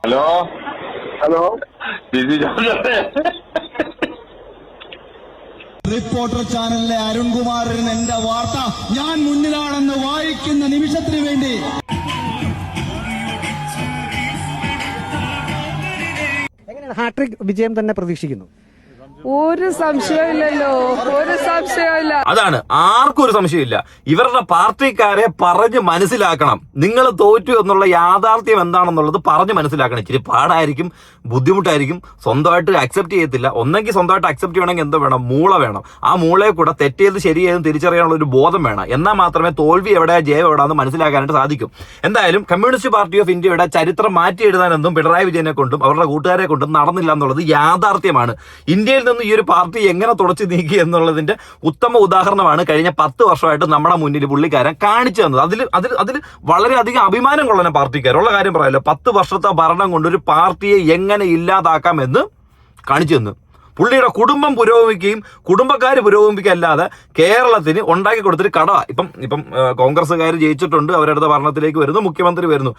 Hello hello, reporter ചാനലിലെ അരുൺകുമാറിന് എന്റെ വാർത്ത ഞാൻ മുന്നിലാണെന്ന് വായിക്കുന്ന നിമിഷത്തിന് വേണ്ടി എങ്ങനെയാണ് ഹാട്രിക് വിജയം തന്നെ പ്രതീക്ഷിക്കുന്നു? ഒരു സംശയമില്ലല്ലോ, ഒരു സംശയമില്ല. അതാണ്, ആർക്കും ഒരു സംശയമില്ല. ഇവരുടെ പാർട്ടിക്കാരെ പറഞ്ഞ് മനസ്സിലാക്കണം. നിങ്ങൾ തോറ്റു എന്നുള്ള യാഥാർത്ഥ്യം എന്താണെന്നുള്ളത് പറഞ്ഞ് മനസ്സിലാക്കണം. ഇച്ചിരി പാടായിരിക്കും, ബുദ്ധിമുട്ടായിരിക്കും, സ്വന്തമായിട്ട് അക്സെപ്റ്റ് ചെയ്യത്തില്ല. ഒന്നെങ്കിൽ സ്വന്തമായിട്ട് അക്സെപ്റ്റ് ചെയ്യണമെങ്കിൽ എന്തോ വേണം? മൂള വേണം. ആ മൂളയെ കൂടെ തെറ്റേത് ശരിയേതും തിരിച്ചറിയാനുള്ള ഒരു ബോധം വേണം. എന്നാൽ മാത്രമേ തോൽവി എവിടെയാ ജയം എവിടെയാണെന്ന് മനസ്സിലാക്കാനായിട്ട് സാധിക്കും. എന്തായാലും കമ്മ്യൂണിസ്റ്റ് പാർട്ടി ഓഫ് ഇന്ത്യയുടെ ചരിത്രം മാറ്റി എഴുതാനൊന്നും പിണറായി വിജയനെ കൊണ്ടും അവരുടെ കൂട്ടുകാരെ കൊണ്ടും നടന്നില്ല എന്നുള്ളത് യാഥാർത്ഥ്യമാണ്. ഇന്ത്യയിൽ നിന്ന് ഈ ഒരു പാർട്ടി എങ്ങനെ തുടച്ചു നീക്കി എന്നുള്ളതിന്റെ ഉത്തമ ഉദാഹരണമാണ് കഴിഞ്ഞ 10 വർഷമായിട്ട് നമ്മുടെ മുന്നിൽ പുള്ളിക്കാരൻ കാണിച്ചു തന്നത്. അതിൽ വളരെയധികം അഭിമാനം കൊള്ളണം പാർട്ടിക്കാരുള്ള കാര്യം പറയാലോ. 10 വർഷത്തെ ഭരണം കൊണ്ട് ഒരു പാർട്ടിയെ എങ്ങനെ ഇല്ലാതാക്കാമെന്ന് കാണിച്ചു തന്നു. പുള്ളിയുടെ കുടുംബം പുരോഗമിക്കുകയും കുടുംബക്കാർ പുരോഗമിക്കുകയല്ലാതെ കേരളത്തിന് ഉണ്ടാക്കി കൊടുത്തിട്ട് കടവാ. ഇപ്പം കോൺഗ്രസ്സുകാർ ജയിച്ചിട്ടുണ്ട്, അവരടുത്ത ഭരണത്തിലേക്ക് വരുന്നു, മുഖ്യമന്ത്രി വരുന്നു.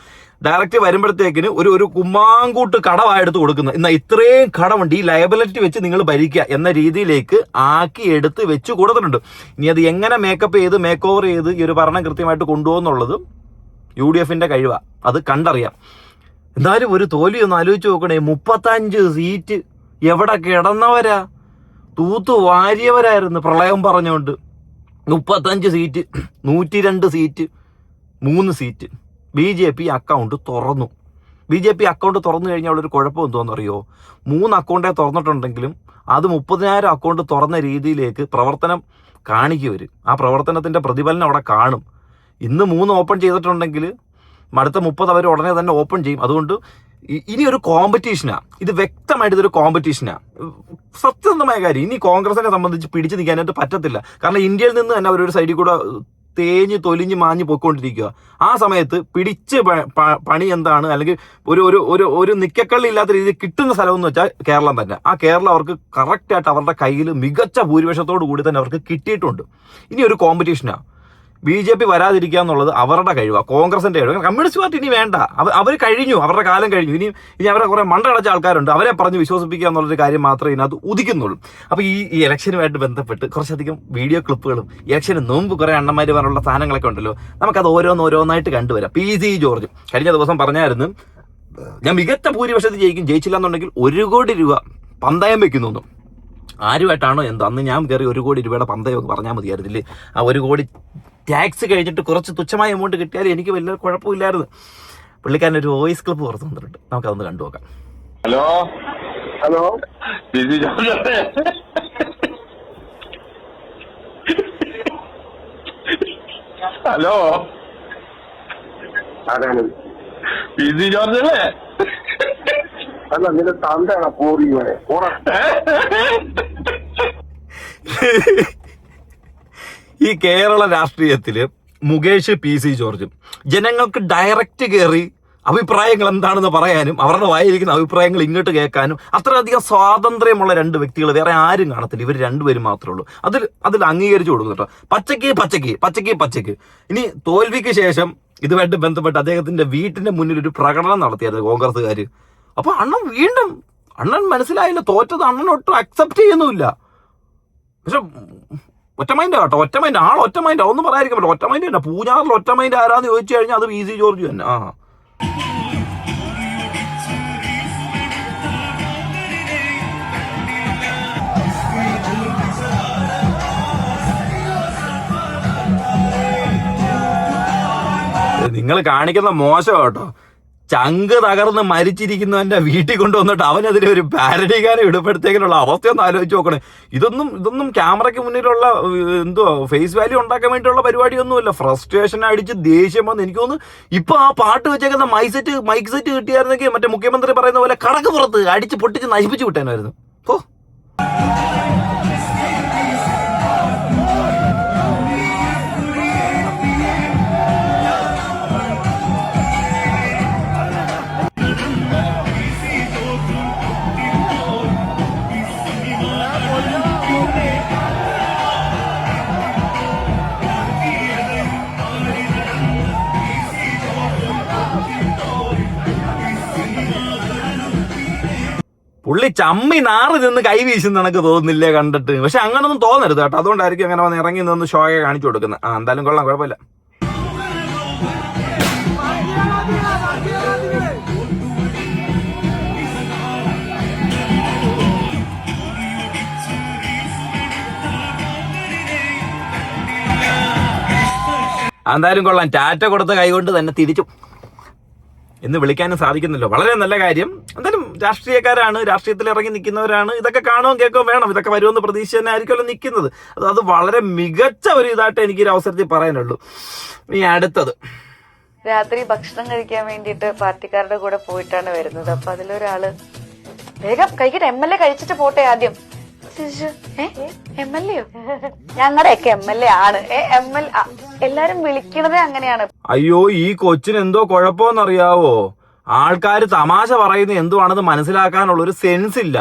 ഡയറക്റ്റ് വരുമ്പോഴത്തേക്കിന് ഒരു കുമ്മാങ്കൂട്ട് കടവായെടുത്ത് കൊടുക്കുന്നത്. എന്നാൽ ഇത്രയും കടമുണ്ട്, ഈ ലയബിലിറ്റി വെച്ച് നിങ്ങൾ ഭരിക്കുക എന്ന രീതിയിലേക്ക് ആക്കി എടുത്ത് വെച്ച് കൊടുത്തിട്ടുണ്ട്. ഇനി അത് എങ്ങനെ മേക്കപ്പ് ചെയ്ത് മേക്ക് ഓവർ ചെയ്ത് ഈ ഒരു ഭരണം കൃത്യമായിട്ട് കൊണ്ടുപോകുന്നുള്ളത് UDFന്റെ കഴിവാണ്, അത് കണ്ടറിയാം. എന്നാലും ഒരു തോൽവി ഒന്ന് ആലോചിച്ച് നോക്കണേ. 35 സീറ്റ് എവിടെ കിടന്നവരാ? തൂത്തു വാരിയവരായിരുന്നു പ്രളയം പറഞ്ഞുകൊണ്ട്. 35 seat, 102 seat, 3 seat BJP account തുറന്നു. BJP അക്കൗണ്ട് തുറന്നു കഴിഞ്ഞാൽ ഉള്ളൊരു കുഴപ്പം എന്തോന്നറിയോ? 3 അക്കൗണ്ടേ തുറന്നിട്ടുണ്ടെങ്കിലും അത് 30,000 അക്കൗണ്ട് തുറന്ന രീതിയിലേക്ക് പ്രവർത്തനം കാണിക്കുവർ. ആ പ്രവർത്തനത്തിന്റെ പ്രതിഫലനം അവിടെ കാണും. ഇന്ന് 3 ഓപ്പൺ ചെയ്തിട്ടുണ്ടെങ്കിൽ അടുത്ത 30 അവർ ഉടനെ തന്നെ ഓപ്പൺ ചെയ്യും. അതുകൊണ്ട് ഇനി ഒരു കോമ്പറ്റീഷനാണ് ഇത്, വ്യക്തമായിട്ട് ഇതൊരു കോമ്പറ്റീഷനാണ്. സത്യസന്ധമായ കാര്യം. ഇനി കോൺഗ്രസിനെ സംബന്ധിച്ച് പിടിച്ചു നിൽക്കാനായിട്ട് പറ്റത്തില്ല. കാരണം ഇന്ത്യയിൽ നിന്ന് തന്നെ അവരൊരു സൈഡിൽ കൂടെ തേഞ്ഞ് തൊലിഞ്ഞ് മാഞ്ഞ് പോയിക്കൊണ്ടിരിക്കുക. ആ സമയത്ത് പിടിച്ച് പണി എന്താണ്, അല്ലെങ്കിൽ ഒരു നിക്കക്കള്ളി ഇല്ലാത്ത രീതിയിൽ കിട്ടുന്ന സ്ഥലം എന്ന് വെച്ചാൽ കേരളം തന്നെ. ആ കേരളം അവർക്ക് കറക്റ്റായിട്ട് അവരുടെ കയ്യിൽ മികച്ച ഭൂരിപക്ഷത്തോടു കൂടി തന്നെ അവർക്ക് കിട്ടിയിട്ടുണ്ട്. ഇനി ഒരു കോമ്പറ്റീഷനാണ്. BJP വരാതിരിക്കുക എന്നുള്ളത് അവരുടെ കഴിവാണ്, കോൺഗ്രസിന്റെ കഴിവ്. കമ്മ്യൂണിസ്റ്റ് പാർട്ടി ഇനി വേണ്ട, അവർ കഴിഞ്ഞു, അവരുടെ കാലം കഴിഞ്ഞു. ഇനി അവരെ കുറെ മണ്ടടച്ച ആൾക്കാരുണ്ട്, അവരെ പറഞ്ഞ് വിശ്വസിപ്പിക്കുക എന്നുള്ളൊരു കാര്യം മാത്രമേ ഇതിനകത്ത് ഉദിക്കുന്നുള്ളൂ. അപ്പോൾ ഈ ഇലക്ഷനുമായിട്ട് ബന്ധപ്പെട്ട് കുറച്ചധികം വീഡിയോ ക്ലിപ്പുകളും ഇലക്ഷന് മുമ്പ് കുറെ അണ്ണന്മാർ പറഞ്ഞുള്ള സാധനങ്ങളൊക്കെ ഉണ്ടല്ലോ, നമുക്കത് ഓരോന്നായിട്ട് കണ്ടുവരാം. PC ജോർജ് കഴിഞ്ഞ ദിവസം പറഞ്ഞായിരുന്നു, ഞാൻ മികച്ച ഭൂരിപക്ഷത്തിൽ ജയിക്കും, ജയിച്ചില്ല എന്നുണ്ടെങ്കിൽ 1 കോടി രൂപ പന്തയം വെക്കുന്നു. ആരുമായിട്ടാണോ എന്തോ അന്ന് ഞാൻ കയറി 1 കോടി രൂപയുടെ പന്തയം പറഞ്ഞാൽ മതിയായിരുന്നില്ലേ? ആ 1 കോടി ടാക്സ് കഴിഞ്ഞിട്ട് കുറച്ച് തുച്ഛമായ എമൗണ്ട് കിട്ടിയാലും എനിക്ക് വലിയ കുഴപ്പമില്ലായിരുന്നു. പുള്ളിക്കാരൻ ഒരു വോയിസ് ക്ലിപ്പ് പുറത്തു വന്നിട്ടുണ്ട്, നമുക്കതൊന്ന് കണ്ടുനോക്കാം. ഹലോ, ഹലോ, ഹലോ, ആരാണ്? PC ജോർജ് അല്ലേ? അല്ല, നിന്റെ തന്തയാണ് പോറിയുവനെ. ഈ കേരള രാഷ്ട്രീയത്തില് മുകേഷ് PC ജോർജും ജനങ്ങൾക്ക് ഡയറക്റ്റ് കയറി അഭിപ്രായങ്ങൾ എന്താണെന്ന് പറയാനും അവരുടെ വായിരിക്കുന്ന അഭിപ്രായങ്ങൾ ഇങ്ങോട്ട് കേൾക്കാനും അത്രയധികം സ്വാതന്ത്ര്യമുള്ള 2 വ്യക്തികൾ വേറെ ആരും കാണത്തില്ല. ഇവർ 2 പേരും മാത്രമേ ഉള്ളൂ. അതിൽ അംഗീകരിച്ചു കൊടുക്കും കേട്ടോ. പച്ചയ്ക്ക്. ഇനി തോൽവിക്ക് ശേഷം ഇതുമായിട്ട് ബന്ധപ്പെട്ട് അദ്ദേഹത്തിന്റെ വീട്ടിന്റെ മുന്നിൽ ഒരു പ്രകടനം നടത്തിയായിരുന്നു കോൺഗ്രസ്സുകാർ. അപ്പൊ അണ്ണൻ മനസ്സിലായില്ല, തോറ്റത് അണ്ണനൊട്ടും അക്സെപ്റ്റ് ചെയ്യുന്നുമില്ല. പക്ഷെ ഒറ്റ മൈൻഡ് കേട്ടോ, ഒറ്റ മൈൻഡ് ഒന്നും പറയാതിരിക്കാൻ പറ്റില്ല. ഒറ്റ മൈൻഡ് തന്നെ. പൂഞ്ഞാറിൽ ഒറ്റ മൈൻഡ് ആരാന്ന് ചോദിച്ചു കഴിഞ്ഞാൽ അത് PC ജോർജ് തന്നെ. നിങ്ങൾ കാണിക്കുന്ന മോശം കേട്ടോ. ചങ്ക് തകർന്ന് മരിച്ചിരിക്കുന്നവന്റെ വീട്ടിൽ കൊണ്ടുവന്നിട്ട് അവനെതിരെ ഒരു പാരഡി ഗാനം ഇടുമ്പോഴത്തേക്കിനുള്ള അവസ്ഥയൊന്നും ആലോചിച്ച് നോക്കണേ. ഇതൊന്നും ക്യാമറയ്ക്ക് മുന്നിലുള്ള ഫേസ് വാല്യൂ ഉണ്ടാക്കാൻ വേണ്ടിയുള്ള പരിപാടിയൊന്നുമില്ല. ഫ്രസ്ട്രേഷൻ അടിച്ച് ദേഷ്യം വന്ന് എനിക്ക് തോന്നുന്നു ഇപ്പൊ ആ പാട്ട് വെച്ചേക്കുന്ന മൈക്ക് സെറ്റ് കിട്ടിയായിരുന്നെങ്കിൽ മറ്റേ മുഖ്യമന്ത്രി പറയുന്ന പോലെ കടക്ക് പുറത്ത് അടിച്ച് പൊട്ടിച്ച് നശിപ്പിച്ച് വിട്ടേനായിരുന്നു. പുള്ളി ചമ്മി നാറി നിന്ന് കൈ വീശുന്ന എനിക്ക് തോന്നുന്നില്ലേ കണ്ടിട്ട്. പക്ഷെ അങ്ങനൊന്നും തോന്നരുത് കേട്ടോ. അതുകൊണ്ടായിരിക്കും അങ്ങനെ വന്ന് ഇറങ്ങി നിന്ന് ഷോയെ കാണിച്ചു കൊടുക്കുന്നത്. എന്തായാലും കൊള്ളാം, കുഴപ്പമില്ല. എന്തായാലും കൊള്ളാം. ടാറ്റ കൊടുത്ത കൈകൊണ്ട് തന്നെ തിരിച്ചു എന്ന് വിളിക്കാനും സാധിക്കുന്നല്ലോ. വളരെ നല്ല കാര്യം. എന്തായാലും രാഷ്ട്രീയക്കാരാണ്, രാഷ്ട്രീയത്തിൽ ഇറങ്ങി നിൽക്കുന്നവരാണ്. ഇതൊക്കെ കാണുകയും കേൾക്കുകയും വേണം. ഇതൊക്കെ വരുമെന്ന് പ്രതീക്ഷ തന്നെ ആയിരിക്കുമല്ലോ നിൽക്കുന്നത്. അത് വളരെ മികച്ച ഒരു ഇതായിട്ട് എനിക്കൊരു അവസരത്തിൽ പറയാനുള്ളൂ. ഇനി അടുത്തത്, രാത്രി ഭക്ഷണം കഴിക്കാൻ വേണ്ടിയിട്ട് പാർട്ടിക്കാരുടെ കൂടെ പോയിട്ടാണ് വരുന്നത്. അപ്പൊ അതിലൊരാള് വേഗം കഴിക്കട്ടെ, MLA കഴിച്ചിട്ട് പോട്ടെ ആദ്യം. MLA ഞങ്ങളുടെയൊക്കെ MLA ആണ്. എല്ലാരും വിളിക്കണതേ അങ്ങനെയാണ്. അയ്യോ, ഈ കൊച്ചിന് എന്തോ കുഴപ്പമെന്നറിയാവോ? ആൾക്കാർ തമാശ പറയുന്നത് എന്തുവാണെന്ന് മനസ്സിലാക്കാനുള്ള ഒരു സെൻസ് ഇല്ല.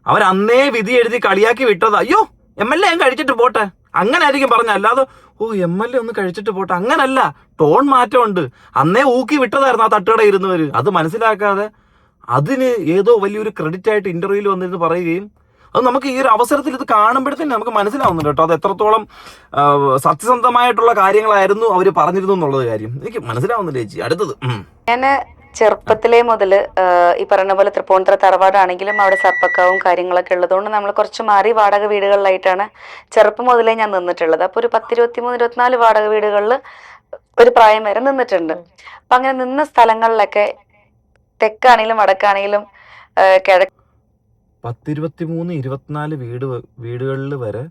അവരന്നേ വിധി എഴുതി കളിയാക്കി വിട്ടത്. അയ്യോ MLA ഞാൻ കഴിച്ചിട്ട് പോട്ടെ, അങ്ങനെ ആയിരിക്കും പറഞ്ഞ. അല്ലാതെ MLA ഒന്ന് കഴിച്ചിട്ട് പോട്ടെ അങ്ങനല്ല. ടോൺ മാറ്റമുണ്ട്. അന്നേ ഊക്കി വിട്ടതായിരുന്നു ആ തട്ടുകട ഇരുന്നവര്. അത് മനസ്സിലാക്കാതെ അതിന് ഏതോ വലിയൊരു ക്രെഡിറ്റ് ആയിട്ട് ഇന്റർവ്യൂവിൽ വന്നിരുന്ന് പറയുകയും, അത് നമുക്ക് ഈ ഒരു അവസരത്തിൽ ഇത് കാണുമ്പോഴത്തേന് നമുക്ക് മനസ്സിലാവുന്നുണ്ട് കേട്ടോ. അത് എത്രത്തോളം സത്യസന്ധമായിട്ടുള്ള കാര്യങ്ങളായിരുന്നു അവർ പറഞ്ഞിരുന്നു എന്നുള്ളത് കാര്യം എനിക്ക് മനസ്സിലാവുന്നില്ല ചേച്ചി. അടുത്തത്, ഞാന് ചെറുപ്പത്തിലേ മുതല് ഈ പറയുന്ന പോലെ തൃപ്പൂണിത്തുറ തറവാടാണെങ്കിലും അവിടെ സർപ്പക്കാവും കാര്യങ്ങളൊക്കെ ഉള്ളതുകൊണ്ട് നമ്മൾ കുറച്ച് മാറി വാടക വീടുകളിലായിട്ടാണ് ചെറുപ്പം മുതലേ ഞാൻ നിന്നിട്ടുള്ളത്. അപ്പൊ ഒരു 23-24 വാടക വീടുകളിൽ ഒരു പ്രായം വരെ നിന്നിട്ടുണ്ട്. അപ്പൊ അങ്ങനെ നിന്ന സ്ഥലങ്ങളിലൊക്കെ തെക്കാണെങ്കിലും വടക്കാണെങ്കിലും കിഴക്ക് 23-24 വീടുകളിൽ വരെ,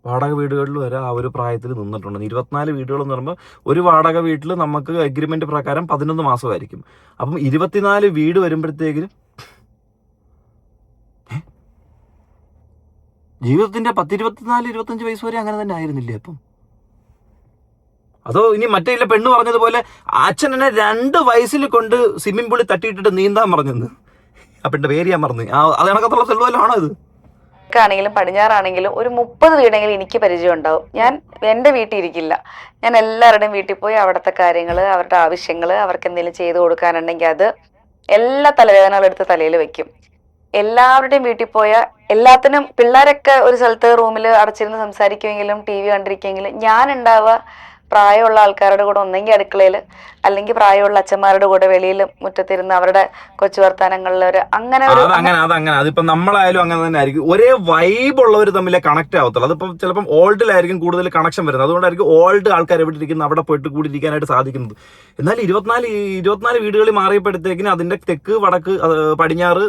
വാടക വീടുകളിൽ വരെ ആ ഒരു പ്രായത്തിൽ നിന്നിട്ടുണ്ട്. 24 വീടുകൾ എന്ന് പറയുമ്പോൾ ഒരു വാടക വീട്ടിൽ നമുക്ക് അഗ്രിമെന്റ് പ്രകാരം 11 മാസമായിരിക്കും. അപ്പം 24 വീട് വരുമ്പോഴത്തേക്കിനും ജീവിതത്തിന്റെ 24-25 വയസ്സ് വരെ അങ്ങനെ തന്നെ ആയിരുന്നില്ലേ അപ്പം? അതോ ഇനി മറ്റേ ഇല്ല പെണ്ണ് പറഞ്ഞതുപോലെ അച്ഛൻ എന്നെ 2 വയസ്സിൽ കൊണ്ട് സ്വിമ്മിംഗ് പൂളിൽ തട്ടിയിട്ടിട്ട് നീന്താൻ പറഞ്ഞെന്ന്. ആ പെണ്ണിന്റെ പേര് ഞാൻ പറഞ്ഞു. അത് കണക്കത്തുള്ള തെളിവല്ലാണോ ഇത്? ആണെങ്കിലും പടിഞ്ഞാറാണെങ്കിലും ഒരു 30 വീടെങ്കിലും എനിക്ക് പരിചയം ഉണ്ടാവും. ഞാൻ എൻ്റെ വീട്ടിൽ ഇരിക്കില്ല. ഞാൻ എല്ലാവരുടെയും വീട്ടിൽ പോയി അവിടുത്തെ കാര്യങ്ങൾ, അവരുടെ ആവശ്യങ്ങൾ, അവർക്ക് എന്തെങ്കിലും ചെയ്തു കൊടുക്കാനുണ്ടെങ്കിൽ അത് എല്ലാ തലവേദനകളും എടുത്ത് തലയിൽ വെക്കും. എല്ലാവരുടെയും വീട്ടിൽ പോയ എല്ലാത്തിനും പിള്ളേരൊക്കെ ഒരു സ്ഥലത്ത് റൂമിൽ അടച്ചിരുന്ന് സംസാരിക്കുമെങ്കിലും TV കണ്ടിരിക്കുമെങ്കിലും ഞാൻ ഉണ്ടാവുക പ്രായമുള്ള ആൾക്കാരുടെ കൂടെ, ഒന്നെങ്കിൽ അടുക്കളയിൽ അല്ലെങ്കിൽ പ്രായമുള്ള അച്ഛന്മാരുടെ കൂടെ വെളിയിൽ മുറ്റത്തിരുന്ന് അവരുടെ കൊച്ചു വർത്താനങ്ങളിൽ അങ്ങനെ അതിപ്പോ നമ്മളായാലും അങ്ങനെ തന്നെ ആയിരിക്കും. ഒരേ വൈബ് ഉള്ളവർ തമ്മിൽ കണക്ട് ആവത്തുള്ളൂ. അതിപ്പം ചിലപ്പം ഓൾഡിലായിരിക്കും കൂടുതൽ കണക്ഷൻ വരുന്നത്. അതുകൊണ്ടായിരിക്കും ഓൾഡ് ആൾക്കാർ എവിടെ ഇരിക്കുന്നത് അവിടെ പോയിട്ട് കൂടിയിരിക്കാനായിട്ട് സാധിക്കുന്നത്. എന്നാൽ 24 വീടുകളിൽ മാറിയപ്പോഴത്തേക്കിന് അതിന്റെ തെക്ക്, വടക്ക്, പടിഞ്ഞാറ്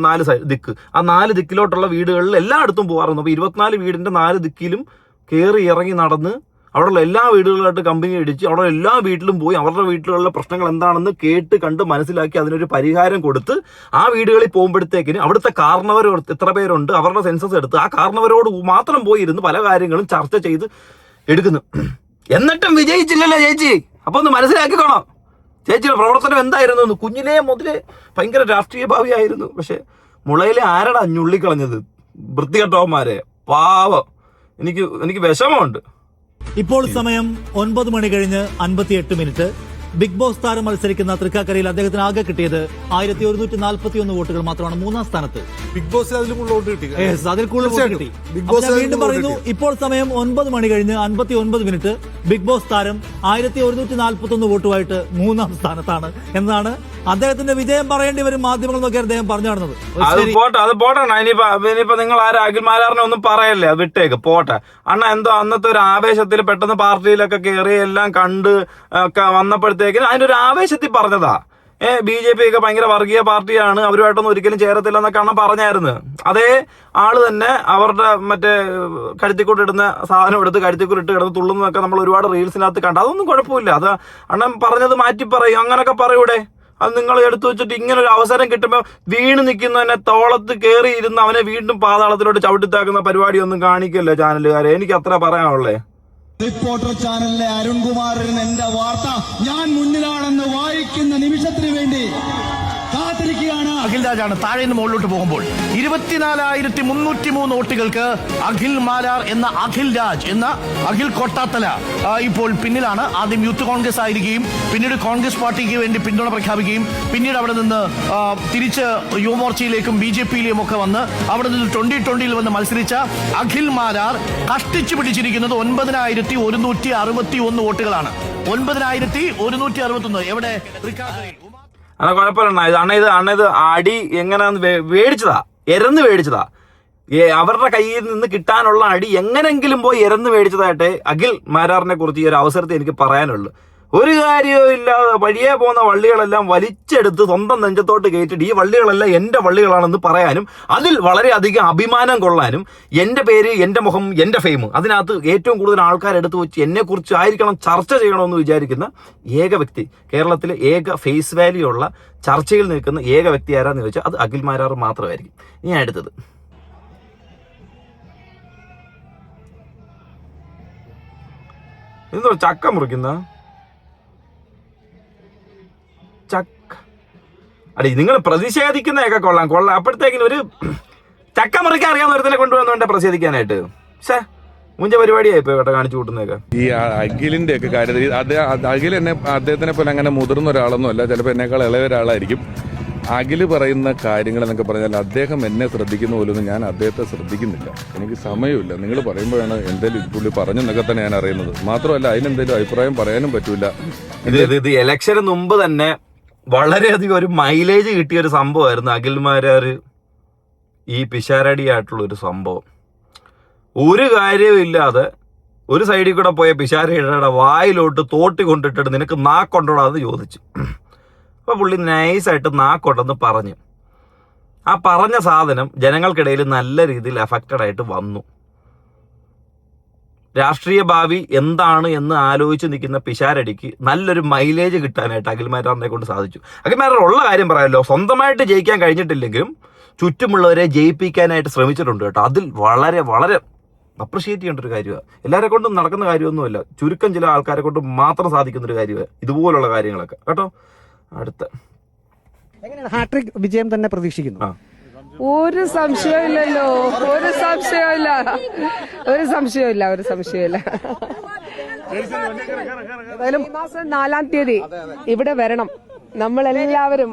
4 ദിക്ക്, ആ 4 ദിക്കിലോട്ടുള്ള വീടുകളിൽ എല്ലായിടത്തും പോകാറുണ്ട്. അപ്പൊ 24 വീടിന്റെ 4 ദിക്കിലും കയറി ഇറങ്ങി നടന്ന് അവിടെയുള്ള എല്ലാ വീടുകളായിട്ട് കമ്പനി അടിച്ച് അവിടെ എല്ലാ വീട്ടിലും പോയി അവരുടെ വീട്ടിലുള്ള പ്രശ്നങ്ങൾ എന്താണെന്ന് കേട്ട് കണ്ട് മനസ്സിലാക്കി അതിനൊരു പരിഹാരം കൊടുത്ത് ആ വീടുകളിൽ പോകുമ്പോഴത്തേക്കിന് അവിടുത്തെ കാരണവർ എത്ര പേരുണ്ട് അവരുടെ സെൻസസ് എടുത്ത് ആ കാരണവരോട് മാത്രം പോയി ഇരുന്ന് പല കാര്യങ്ങളും ചർച്ച ചെയ്ത് എടുക്കുന്നു. എന്നിട്ടും വിജയിച്ചില്ലല്ലോ ചേച്ചി. അപ്പൊ ഒന്ന് മനസ്സിലാക്കിക്കോണം ചേച്ചിയുടെ പ്രവർത്തനം എന്തായിരുന്നു. കുഞ്ഞിലേ മുതലേ ഭയങ്കര രാഷ്ട്രീയ ഭാവിയായിരുന്നു. പക്ഷെ മുളയിലെ ആരടാ ഞുള്ളിക്കളഞ്ഞത്? വൃത്തികെട്ടവന്മാരെ, പാവം. എനിക്ക് വിഷമമുണ്ട്. ഇപ്പോൾ സമയം 9 മണി കഴിഞ്ഞ് 58 മിനിറ്റ്. ബിഗ് ബോസ് താരം മത്സരിക്കുന്ന തൃക്കാക്കരയിൽ അദ്ദേഹത്തിന് ആകെ കിട്ടിയത് 1141 വോട്ടുകൾ മാത്രമാണ്. 3-ാം സ്ഥാനത്ത്. ബിഗ് ബോസിൽ അതിൽ കൂടുതൽ വോട്ട് കിട്ടി. അതിൽ കൂടുതൽ വോട്ട് കിട്ടി. വീണ്ടും പറയുന്നു, ഇപ്പോൾ സമയം 9 മണി കഴിഞ്ഞ് 59 മിനിറ്റ്. ബിഗ് ബോസ് താരം 1141 വോട്ടുമായിട്ട് 3-ാം സ്ഥാനത്താണ് എന്നാണ് അദ്ദേഹത്തിന്റെ വിജയം പറയേണ്ടി വരും മാധ്യമങ്ങൾ നോക്കി അദ്ദേഹം പറഞ്ഞു നടന്നത്. അത് പോട്ടെ. ഇനിയിപ്പോ നിങ്ങൾ അഖിൽമാരാറിനെ ഒന്നും പറയല്ലേ, അത് വിട്ടേക്ക് പോട്ടെ. അണ്ണ എന്തോ അന്നത്തെ ഒരു ആവേശത്തിൽ പെട്ടെന്ന് പാർട്ടിയിലൊക്കെ കയറി എല്ലാം കണ്ട് ഒക്കെ വന്നപ്പോഴത്തേക്കിന് അതിന്റെ ഒരു ആവേശത്തിൽ പറഞ്ഞതാ. BJP ഒക്കെ ഭയങ്കര വർഗീയ പാർട്ടിയാണ്, അവരുമായിട്ടൊന്നും ഒരിക്കലും ചേരത്തില്ല എന്നൊക്കെ അണ്ണൻ പറഞ്ഞായിരുന്നു. അതേ ആള് തന്നെ അവരുടെ മറ്റേ കഴുത്തിക്കൂട്ടിടുന്ന സാധനം എടുത്ത് കഴുത്തിക്കൂട്ടിട്ട് കിടന്ന് തുള്ളുന്നതൊക്കെ നമ്മൾ ഒരുപാട് റീൽസിനകത്ത് കണ്ട. അതൊന്നും കുഴപ്പമില്ല. അത് അണ്ണൻ പറഞ്ഞത് മാറ്റി പറയും, അങ്ങനൊക്കെ പറയൂടെ. അത് നിങ്ങൾ എടുത്തു വെച്ചിട്ട് ഇങ്ങനെ ഒരു അവസരം കിട്ടുമ്പോൾ വീണ് നിൽക്കുന്നവനെ തോളത്ത് കയറി ഇരുന്ന് അവനെ വീണ്ടും പാതാളത്തിലോട്ട് ചവിട്ടിത്താക്കുന്ന പരിപാടിയൊന്നും കാണിക്കല്ലേ ചാനലുകാരെ. എനിക്ക് അത്ര പറയാനുള്ളേ. റിപ്പോർട്ടർ ചാനലിലെ അരുൺകുമാറിന് എന്റെ വാർത്ത ഞാൻ മുന്നിലാണെന്ന് വായിക്കുന്ന നിമിഷത്തിന് വേണ്ടി കാത്തിരിക്കുകയാണ്. അഖിൽരാജാണ് താഴെ നിന്ന് മുകളിലോട്ട് പോകുമ്പോൾ 24,303 വോട്ടുകൾക്ക് അഖിൽ മാരാർ എന്ന അഖിൽ രാജ് എന്ന അഖിൽ കൊട്ടാത്തല ഇപ്പോൾ പിന്നിലാണ്. ആദ്യം യൂത്ത് കോൺഗ്രസ് ആയിരിക്കുകയും പിന്നീട് കോൺഗ്രസ് പാർട്ടിക്ക് വേണ്ടി പിന്തുണ പ്രഖ്യാപിക്കുകയും പിന്നീട് അവിടെ നിന്ന് തിരിച്ച് യുവമോർച്ചയിലേക്കും BJPയിലേക്കും ഒക്കെ വന്ന് അവിടെ നിന്ന് 2020 വന്ന് മത്സരിച്ച അഖിൽ മാരാർ കഷ്ടിച്ചു പിടിച്ചിരിക്കുന്നത് 9,161 വോട്ടുകളാണ്. 9,161. എവിടെ അണ്ണാ കുഴപ്പമില്ല. ഇത് അടി എങ്ങനെയാന്ന് മേടിച്ചതാ, എരന്ന് മേടിച്ചതാ. അവരുടെ കയ്യിൽ നിന്ന് കിട്ടാനുള്ള അടി എങ്ങനെങ്കിലും പോയി എരന്ന് മേടിച്ചതായിട്ട് അഖിൽ മാരാറിനെ കുറിച്ച് ഈ ഒരു അവസരത്തിൽ എനിക്ക് പറയാനുള്ളൂ. ഒരു കാര്യവും ഇല്ലാതെ വഴിയെ പോകുന്ന വള്ളികളെല്ലാം വലിച്ചെടുത്ത് സ്വന്തം നെഞ്ചത്തോട്ട് കയറ്റിട്ട് ഈ വള്ളികളെല്ലാം എൻ്റെ വള്ളികളാണെന്ന് പറയാനും അതിൽ വളരെയധികം അഭിമാനം കൊള്ളാനും എൻ്റെ പേര്, എൻ്റെ മുഖം, എൻ്റെ ഫെയിം അതിനകത്ത് ഏറ്റവും കൂടുതൽ ആൾക്കാരെടുത്ത് വെച്ച് എന്നെക്കുറിച്ച് ആയിരിക്കണം ചർച്ച ചെയ്യണമെന്ന് വിചാരിക്കുന്ന ഏക വ്യക്തി, കേരളത്തിലെ ഏക ഫേസ് വാല്യൂ ഉള്ള ചർച്ചയിൽ നിൽക്കുന്ന ഏക വ്യക്തി ആരാന്ന് ചോദിച്ചാൽ അത് അഖിൽ മാരാർ മാത്രമായിരിക്കും. ഇനി അടുത്തത് എന്തോ ചക്ക മുറിക്കുന്ന അടി നിങ്ങൾ പ്രതിഷേധിക്കുന്നതൊക്കെ കൊള്ളാം. അപ്പോഴത്തേക്കിനും ഒരു ചക്ക മുറിക്കാൻ അറിയാവുന്ന ഒരുത്തിനെ കൊണ്ടുവന്നുകൊണ്ട് പ്രതിഷേധിക്കാനായിട്ട് മുഞ്ച പരിപാടിയായിപ്പോ കേട്ടോ കാണിച്ചു കൂട്ടുന്നതൊക്കെ. ഈ അഖിലിന്റെ ഒക്കെ കാര്യത്തിൽ അഖിൽ എന്നെ അദ്ദേഹത്തിനെ പോലെ അങ്ങനെ മുതിർന്ന ഒരാളൊന്നും അല്ല, ചിലപ്പോൾ എന്നേക്കാൾ ഇളയ ഒരാളായിരിക്കും. അഖില് പറയുന്ന കാര്യങ്ങൾ എന്നൊക്കെ പറഞ്ഞാൽ അദ്ദേഹം എന്നെ ശ്രദ്ധിക്കുന്ന പോലൊന്നും ഞാൻ അദ്ദേഹത്തെ ശ്രദ്ധിക്കുന്നില്ല. എനിക്ക് സമയമില്ല. നിങ്ങൾ പറയുമ്പോഴാണ് എന്തെങ്കിലും പുള്ളി പറഞ്ഞെന്നൊക്കെ തന്നെ ഞാൻ അറിയുന്നത്. മാത്രമല്ല അതിനെന്തെങ്കിലും അഭിപ്രായം പറയാനും പറ്റൂല. ഇത് ഇലക്ഷന് മുമ്പ് തന്നെ വളരെയധികം ഒരു മൈലേജ് കിട്ടിയ ഒരു സംഭവമായിരുന്നു അഖിൽ മാരാർ ഈ പിഷാരടിയായിട്ടുള്ള ഒരു സംഭവം. ഒരു കാര്യവും ഇല്ലാതെ ഒരു സൈഡിൽ കൂടെ പോയ പിഷാരടിയുടെ വായിലോട്ട് തോട്ടി കൊണ്ടിട്ടിട്ട് നിനക്ക് നാക്കൊണ്ടോടാന്ന് ചോദിച്ചു. അപ്പോൾ പുള്ളി നൈസായിട്ട് നാക്കൊണ്ടെന്ന് പറഞ്ഞു. ആ പറഞ്ഞ സാധനം ജനങ്ങൾക്കിടയിൽ നല്ല രീതിയിൽ അഫക്റ്റഡ് ആയിട്ട് വന്നു. രാഷ്ട്രീയ ഭാവി എന്താണ് എന്ന് ആലോചിച്ച് നിൽക്കുന്ന പിഷാരടിക്ക് നല്ലൊരു മൈലേജ് കിട്ടാനായിട്ട് അഖിൽ മാരാറിനെ കൊണ്ട് സാധിച്ചു. അഖിൽ മാരാർ ഉള്ള കാര്യം പറയാമല്ലോ, സ്വന്തമായിട്ട് ജയിക്കാൻ കഴിഞ്ഞിട്ടില്ലെങ്കിലും ചുറ്റുമുള്ളവരെ ജയിപ്പിക്കാനായിട്ട് ശ്രമിച്ചിട്ടുണ്ട് കേട്ടോ. അതിൽ വളരെ വളരെ അപ്രിഷിയേറ്റ് ചെയ്യേണ്ട ഒരു കാര്യമാണ്. എല്ലാവരെ കൊണ്ടും നടക്കുന്ന കാര്യമൊന്നുമല്ല, ചുരുക്കം ചില ആൾക്കാരെ കൊണ്ട് മാത്രം സാധിക്കുന്നൊരു കാര്യമാണ് ഇതുപോലുള്ള കാര്യങ്ങളൊക്കെ കേട്ടോ. അടുത്ത എങ്ങനെയാണ് ഹാട്രിക് വിജയം തന്നെ പ്രതീക്ഷിക്കുന്നു? ഒരു സംശയമില്ലല്ലോ, ഒരു സംശയമില്ല. ഏതായാലും ഈ മാസം 4-ാം തീയതി ഇവിടെ വരണം. നമ്മളെല്ലാവരും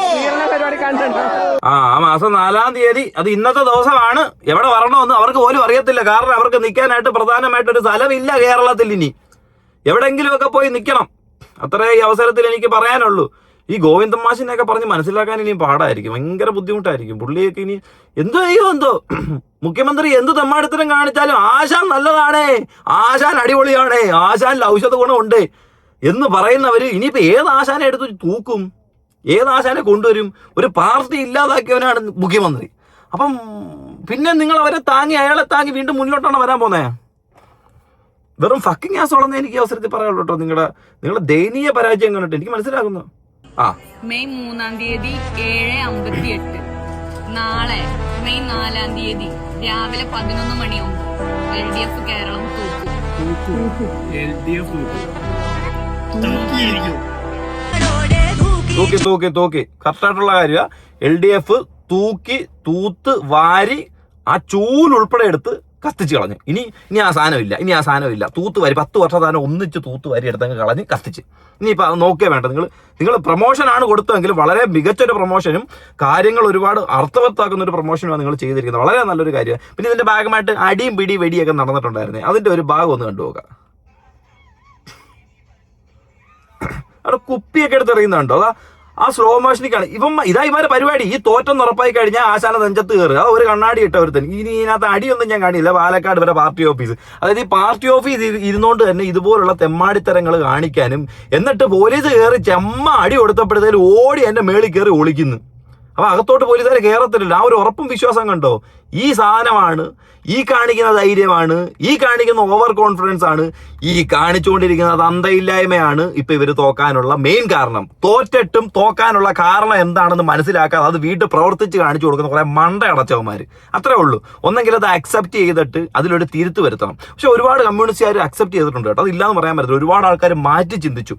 സ്വീകരണ പരിപാടി കണ്ടിട്ടുണ്ട്. ആ മാസം 4-ാം തീയതി, അത് ഇന്നത്തെ ദിവസമാണ്. എവിടെ വരണമെന്ന് അവർക്ക് പോലും അറിയത്തില്ല. കാരണം അവർക്ക് നിൽക്കാനായിട്ട് പ്രധാനമായിട്ടൊരു സ്ഥലമില്ല കേരളത്തിൽ. ഇനി എവിടെയെങ്കിലുമൊക്കെ പോയി നിൽക്കണം. അത്രേ ഈ അവസരത്തിൽ എനിക്ക് പറയാനുള്ളൂ. ഈ ഗോവിന്ദൻ മാഷിനെയൊക്കെ പറഞ്ഞ് മനസ്സിലാക്കാൻ ഇനിയും പാടായിരിക്കും, ഭയങ്കര ബുദ്ധിമുട്ടായിരിക്കും. പുള്ളിയൊക്കെ ഇനി എന്തോ മുഖ്യമന്ത്രി എന്ത് തെമ്മാടിത്തരം കാണിച്ചാലും ആശാൻ നല്ലതാണേ, ആശാൻ അടിപൊളിയാണേ, ആശാനിൽ ഔഷധ ഗുണമുണ്ട് എന്ന് പറയുന്നവര് ഇനിയിപ്പോ ഏത് ആശാനെ എടുത്ത് തൂക്കും, ഏത് ആശാനെ കൊണ്ടുവരും? ഒരു പാർട്ടി ഇല്ലാതാക്കിയവനാണ് മുഖ്യമന്ത്രി. അപ്പം പിന്നെ നിങ്ങൾ അവരെ അയാളെ താങ്ങി വീണ്ടും മുന്നോട്ടാണ് വരാൻ പോന്നേ. വെറും ഫക്കിങ് ആസോളെന്ന് എനിക്ക് അവസരത്തിൽ പറയാനുള്ളൂ കേട്ടോ. നിങ്ങളുടെ ദയനീയ പരാജയം കണ്ടിട്ട് എനിക്ക് മനസ്സിലാകുന്നു. മെയ് 3-ാം തീയതി 7:58. നാളെ മെയ് 4-ാം തീയതി രാവിലെ 11 മണിയാകുമ്പോൾ LDF കേരളം തൂക്കി കറക്റ്റായിട്ടുള്ള കാര്യമാണ്. LDF തൂത്ത് വാരി ആ ചൂലുൾപ്പെടെ എടുത്ത് കത്തിച്ച് കളഞ്ഞു. ഇനി ആ സാധനമില്ല. തൂത്ത് വാരി 10 വർഷം സാധനം ഒന്നിച്ച് തൂത്ത് വാരി എടുത്തങ്ങ് കളഞ്ഞ് കത്തിച്ച്. ഇനിയിപ്പോൾ അത് നോക്കേ വേണ്ട. നിങ്ങൾ പ്രൊമോഷനാണ് കൊടുത്തതെങ്കിൽ വളരെ മികച്ചൊരു പ്രൊമോഷനും കാര്യങ്ങൾ ഒരുപാട് അർത്ഥവത്താക്കുന്ന ഒരു പ്രൊമോഷനുമാണ് നിങ്ങൾ ചെയ്തിരിക്കുന്നത്. വളരെ നല്ലൊരു കാര്യമാണ്. പിന്നെ ഇതിന്റെ ഭാഗമായിട്ട് അടിയും പിടി വെടിയൊക്കെ നടന്നിട്ടുണ്ടായിരുന്നേ, അതിന്റെ ഒരു ഭാഗം ഒന്ന് കണ്ടുപോകാം. അവിടെ കുപ്പിയൊക്കെ എടുത്തെറിയുന്നുണ്ടോ? ആ സ്ലോ മോഷനിക്കാണ് ഇവന്മാരെ പരിപാടി. ഈ തോറ്റം ഉറപ്പായി കഴിഞ്ഞാൽ ആശാന നെഞ്ചത്ത് കയറുക, ഒരു കണ്ണാടി ഇട്ട ഒരുത്തൻ. ഇനി ഇതിനകത്ത് അടിയൊന്നും ഞാൻ കാണില്ല. പാലക്കാട് വരെ പാർട്ടി ഓഫീസ്, അതായത് ഈ പാർട്ടി ഓഫീസ് ഇരുന്നുകൊണ്ട് തന്നെ ഇതുപോലുള്ള തെമ്മാടിത്തരങ്ങൾ കാണിക്കാനും, എന്നിട്ട് പോലീസ് കയറി ചെമ്മ അടി കൊടുത്തപ്പോഴത്തേലും ഓടി എന്റെ മേളിൽ കയറി ഒളിക്കുന്നു. അപ്പൊ അകത്തോട്ട് പോലീസുകാരെ കയറത്തില്ലല്ലോ. ആ ഒരു ഉറപ്പും വിശ്വാസം കണ്ടോ? ഈ സാധനമാണ്, ഈ കാണിക്കുന്ന ധൈര്യമാണ്, ഈ കാണിക്കുന്ന ഓവർ കോൺഫിഡൻസ് ആണ്, ഈ കാണിച്ചുകൊണ്ടിരിക്കുന്നത് അന്തയില്ലായ്മയാണ് ഇപ്പൊ ഇവര് തോക്കാനുള്ള മെയിൻ കാരണം. തോറ്റിട്ടും തോക്കാനുള്ള കാരണം എന്താണെന്ന് മനസ്സിലാക്കാതെ അത് വീട്ടിൽ പ്രവർത്തിച്ച് കാണിച്ചു കൊടുക്കുന്ന കുറെ മണ്ട അടച്ചവന്മാര്. അത്രേ ഉള്ളൂ. ഒന്നെങ്കിൽ അത് അക്സെപ്റ്റ് ചെയ്തിട്ട് അതിലൊരു തിരുത്ത് വരുത്തണം. പക്ഷെ ഒരുപാട് കമ്മ്യൂണിസ്റ്റുകാർ അക്സെപ്റ്റ് ചെയ്തിട്ടുണ്ട് കേട്ടോ, അതില്ലാന്ന് പറയാൻ പറ്റില്ല. ഒരുപാട് ആൾക്കാർ മാറ്റി ചിന്തിച്ചു.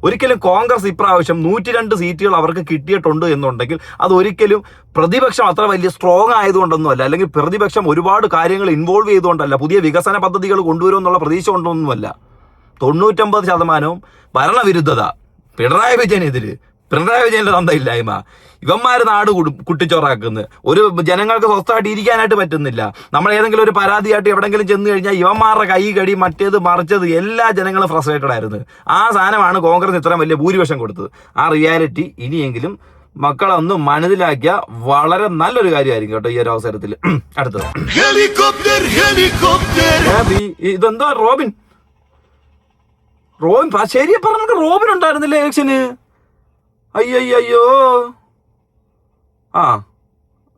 ഒരിക്കലും കോൺഗ്രസ് ഇപ്രാവശ്യം 102 സീറ്റുകൾ അവർക്ക് കിട്ടിയിട്ടുണ്ട് എന്നുണ്ടെങ്കിൽ അതൊരിക്കലും പ്രതിപക്ഷം അത്ര വലിയ സ്ട്രോങ് ആയതുകൊണ്ടൊന്നുമല്ല, അല്ലെങ്കിൽ പ്രതിപക്ഷം ഒരുപാട് കാര്യങ്ങൾ ഇൻവോൾവ് ചെയ്തുകൊണ്ടല്ല, പുതിയ വികസന പദ്ധതികൾ കൊണ്ടുവരുമെന്നുള്ള പ്രതീക്ഷ കൊണ്ടൊന്നുമല്ല. 99% ഭരണവിരുദ്ധത, പിണറായി വിജയനെതിര്, പിണറായി വിജയന്റെ തന്തയില്ലായ്മ, ഇവന്മാര് നാട് കുട്ടിച്ചോറാക്കുന്നത്, ഒരു ജനങ്ങൾക്ക് സ്വസ്ഥമായിട്ട് ഇരിക്കാനായിട്ട് പറ്റുന്നില്ല. നമ്മൾ ഏതെങ്കിലും ഒരു പരാതിയായിട്ട് എവിടെങ്കിലും ചെന്ന് കഴിഞ്ഞാൽ ഇവന്മാരുടെ കൈ കടി മറ്റേത് മറിച്ചത് എല്ലാ ജനങ്ങളും ഫ്രസ്ട്രേറ്റഡ് ആയിരുന്നു. ആ സാധനമാണ് കോൺഗ്രസ് ഇത്രയും വലിയ ഭൂരിപക്ഷം കൊടുത്തത്. ആ റിയാലിറ്റി ഇനിയെങ്കിലും മക്കളൊന്നും മനസ്സിലാക്കിയ വളരെ നല്ലൊരു കാര്യമായിരിക്കും കേട്ടോ ഈ ഒരു അവസരത്തിൽ. അടുത്തത് ഇതെന്താ റോബിൻ ശരിയെ പറഞ്ഞ റോബിൻ ഉണ്ടായിരുന്നില്ല ഇലക്ഷന്? അയ്യോ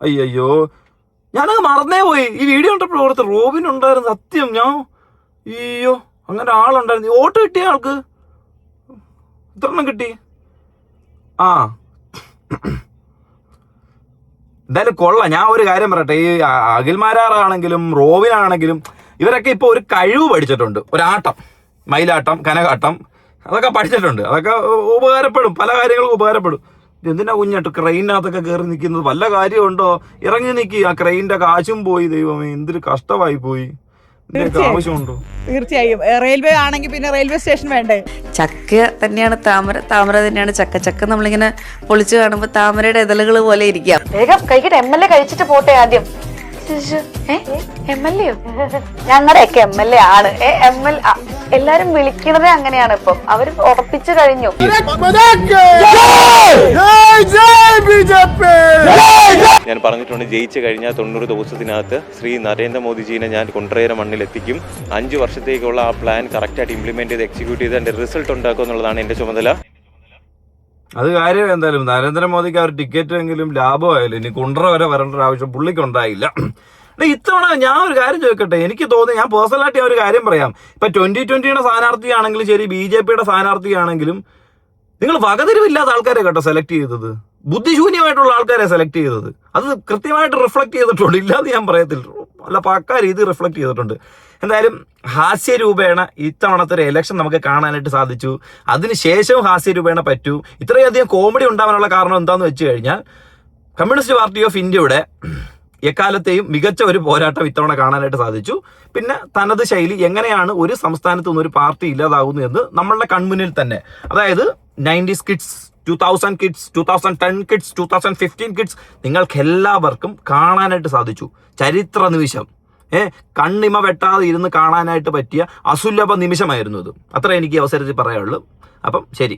അയ്യോ ഞാനങ്ങ് മറന്നേ പോയി. ഈ വീഡിയോ കണ്ടപ്പോൾ ഓർത്ത് റോബിൻ ഉണ്ടായിരുന്നു. സത്യം ഞാൻ അയ്യോ അങ്ങനെ ആളുണ്ടായിരുന്നു. വോട്ട് കിട്ടിയ ആൾക്ക് എത്ര കിട്ടി? എന്തായാലും കൊള്ളാം. ഞാൻ ഒരു കാര്യം പറയട്ടെ, ഈ അഖിൽമാരാറാണെങ്കിലും റോബിനാണെങ്കിലും ഇവരൊക്കെ ഇപ്പൊ ഒരു കഴിവ് പഠിച്ചിട്ടുണ്ട്. ഒരാട്ടം, മയിലാട്ടം, കനകാട്ടം, അതൊക്കെ പഠിച്ചിട്ടുണ്ട്. അതൊക്കെ ഉപകാരപ്പെടും, പല കാര്യങ്ങളും ഉപകാരപ്പെടും. എന്തിനാ കുഞ്ഞാട്ട് ക്രെയിനകത്തൊക്കെ കയറി നിൽക്കുന്നത്? വല്ല കാര്യമുണ്ടോ? ഇറങ്ങി നിൽക്കി. ആ ക്രെയിനിന്റെ കാശും പോയി. ദൈവമേ എന്തൊരു കഷ്ടമായി പോയി. ആവശ്യമുണ്ടോ? തീർച്ചയായും റെയിൽവേ ആണെങ്കിൽ പിന്നെ റെയിൽവേ സ്റ്റേഷൻ വേണ്ടേ? ചക്ക തന്നെയാണ് താമര, താമര തന്നെയാണ് ചക്ക. ചക്ക നമ്മളിങ്ങനെ പൊളിച്ചു കാണുമ്പോൾ താമരയുടെ ഇതളുകൾ പോലെ ഇരിക്കാം. വേഗം കഴിക്കട്ടെ. MLA കഴിച്ചിട്ട് പോട്ടെ ആദ്യം. MLA ഞങ്ങളുടെയൊക്കെ MLA ആണ്. എല്ലാരും വിളിക്കണതേ അങ്ങനെയാണ്. ഇപ്പം അവര് ഉറപ്പിച്ചു കഴിഞ്ഞു. ഞാൻ പറഞ്ഞിട്ടുണ്ട്, ജയിച്ചു കഴിഞ്ഞാൽ 90 ദിവസത്തിനകത്ത് ശ്രീ നരേന്ദ്രമോദിജീനെ ഞാൻ കൊണ്ടുവരുന്ന മണ്ണിലെത്തിക്കും. 5 വർഷത്തേക്കുള്ള ആ പ്ലാൻ കറക്റ്റായിട്ട് ഇംപ്ലിമെന്റ് ചെയ്ത് എക്സിക്യൂട്ട് ചെയ്ത് അതിന്റെ റിസൾട്ട് ഉണ്ടാക്കുക എന്നുള്ളതാണ് എന്റെ ചുമതല. അത് കാര്യം എന്തായാലും നരേന്ദ്രമോദിക്ക് ആ ഒരു ടിക്കറ്റ് എങ്കിലും ലാഭമായാലും ഇനി കുണ്ടറ വരെ വരേണ്ട ഒരു ആവശ്യം പുള്ളിക്ക് ഉണ്ടായില്ല. ഇത്തവണ ഞാൻ ഒരു കാര്യം ചോദിക്കട്ടെ, എനിക്ക് തോന്നി, ഞാൻ പേഴ്സണലായിട്ട് ഒരു കാര്യം പറയാം. ഇപ്പൊ 2020 സ്ഥാനാർത്ഥിയാണെങ്കിലും ശരി, BJP സ്ഥാനാർത്ഥിയാണെങ്കിലും നിങ്ങൾ വകതിരിവില്ലാത്ത ആൾക്കാരെ കേട്ടോ സെലക്ട് ചെയ്തത്. ബുദ്ധിശൂന്യമായിട്ടുള്ള ആൾക്കാരെ സെലക്ട് ചെയ്തത്. അത് കൃത്യമായിട്ട് റിഫ്ലക്ട് ചെയ്തിട്ടുണ്ട്. ഇല്ലാതെ ഞാൻ പറയത്തില്ല, നല്ല പക്കാ രീതി റിഫ്ലക്ട് ചെയ്തിട്ടുണ്ട്. എന്തായാലും ഹാസ്യരൂപേണ ഇത്തവണത്തെ ഒരു ഇലക്ഷൻ നമുക്ക് കാണാനായിട്ട് സാധിച്ചു. അതിനുശേഷം ഹാസ്യരൂപേണ പറ്റൂ. ഇത്രയധികം കോമഡി ഉണ്ടാവാനുള്ള കാരണം എന്താണെന്ന് വെച്ച് കഴിഞ്ഞാൽ കമ്മ്യൂണിസ്റ്റ് പാർട്ടി ഓഫ് ഇന്ത്യയുടെ എക്കാലത്തെയും മികച്ച ഒരു പോരാട്ടം ഇത്തവണ കാണാനായിട്ട് സാധിച്ചു. പിന്നെ തനത് ശൈലി എങ്ങനെയാണ് ഒരു സംസ്ഥാനത്ത് നിന്ന് ഒരു പാർട്ടി ഇല്ലാതാകുന്നു എന്ന് നമ്മളുടെ കൺമുന്നിൽ തന്നെ, അതായത് 90s kids, 2000 kids, 2010 kids, 2015 kids, നിങ്ങൾക്ക് എല്ലാവർക്കും കാണാനായിട്ട് സാധിച്ചു. ചരിത്ര നിമിഷം, കണ്ണിമ വെട്ടാതെ ഇരുന്ന് കാണാനായിട്ട് പറ്റിയ അസുലഭ നിമിഷമായിരുന്നു ഇത്. അത്ര എനിക്ക് അവസരത്തിൽ പറയാനുള്ളൂ. അപ്പം ശരി.